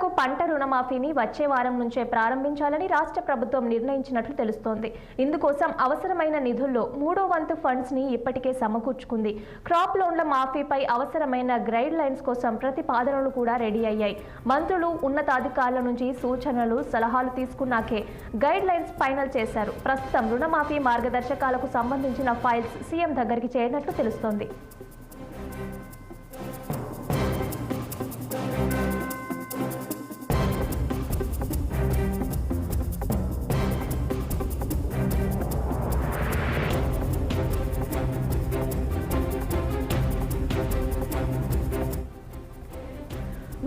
రైతులకు పంట రుణమాఫీని వచ్చే వారం నుంచే ప్రారంభించాలని రాష్ట్ర ప్రభుత్వం నిర్ణయించినట్లు తెలుస్తోంది. ఇందుకోసం అవసరమైన నిధుల్లో 3వ వంతు ఫండ్స్ ని ఇప్పటికే సమకూర్చుకుంది. క్రాప్ లోన్ల మాఫీపై అవసరమైన గైడ్ లైన్స్ కోసం ప్రతిపాదనలు కూడా రెడీ అయ్యాయి. మంత్రులు, ఉన్నతాధికారుల నుంచి సూచనలు, సలహాలు తీసుకున్నాకే గైడ్ లైన్స్ ఫైనల్ చేశారు. ప్రస్తుతం రుణమాఫీ మార్గదర్శకాలకు సంబంధించిన ఫైల్స్ సీఎం దగ్గరికి చేరినట్లు తెలుస్తోంది.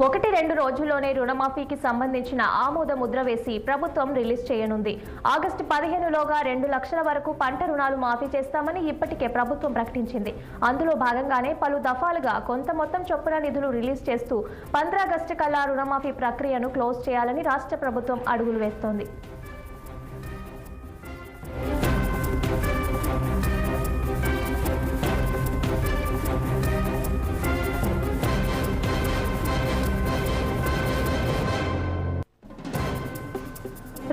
ఒకటి రెండు రోజుల్లోనే రుణమాఫీకి సంబంధించిన ఆమోద ముద్ర వేసి ప్రభుత్వం రిలీజ్ చేయనుంది. ఆగస్టు 15లోగా 2 లక్షల వరకు పంట రుణాలు మాఫీ చేస్తామని ఇప్పటికే ప్రభుత్వం ప్రకటించింది. అందులో భాగంగానే పలు దఫాలుగా కొంత మొత్తం చొప్పున నిధులు రిలీజ్ చేస్తూ 15 ఆగస్టు కల్లా రుణమాఫీ ప్రక్రియను క్లోజ్ చేయాలని రాష్ట్ర ప్రభుత్వం అడుగులు వేస్తోంది.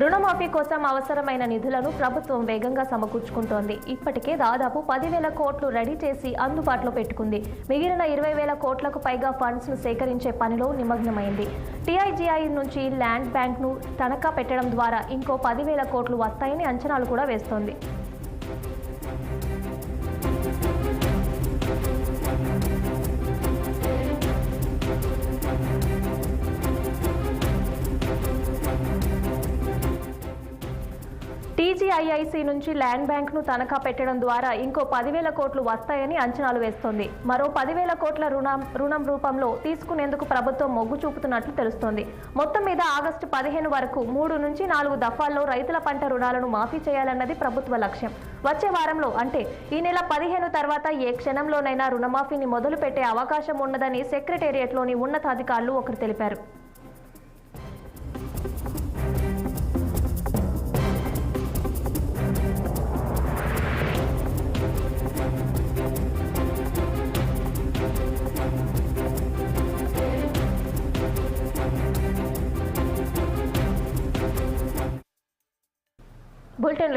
రుణమాఫీ కోసం అవసరమైన నిధులను ప్రభుత్వం వేగంగా సమకూర్చుకుంటోంది. ఇప్పటికే దాదాపు 10,000 కోట్లు రెడీ చేసి అందుబాటులో పెట్టుకుంది. మిగిలిన 20,000 కోట్లకు పైగా ఫండ్స్ ను సేకరించే పనిలో నిమగ్నమైంది. టీఐజీఐ నుంచి ల్యాండ్ బ్యాంక్ ను తనఖా పెట్టడం ద్వారా ఇంకో 10,000 కోట్లు వస్తాయని అంచనాలు కూడా వేస్తోంది. టీజీఐఐసి నుంచి ల్యాండ్ బ్యాంక్ ను తనఖా పెట్టడం ద్వారా ఇంకో 10,000 కోట్లు వస్తాయని అంచనాలు వేస్తోంది. మరో 10,000 కోట్ల రుణం రూపంలో తీసుకునేందుకు ప్రభుత్వం మొగ్గు చూపుతున్నట్లు తెలుస్తోంది. మొత్తం మీద ఆగస్టు 15 వరకు 3 నుంచి 4 దఫాల్లో రైతుల పంట రుణాలను మాఫీ చేయాలన్నది ప్రభుత్వ లక్ష్యం. వచ్చే వారంలో అంటే ఈ నెల 15 తర్వాత ఏ క్షణంలోనైనా రుణమాఫీని మొదలు పెట్టే అవకాశం ఉన్నదని సెక్రటేరియట్లోని ఉన్నతాధికారులు ఒకరు తెలిపారు. బులెటిన్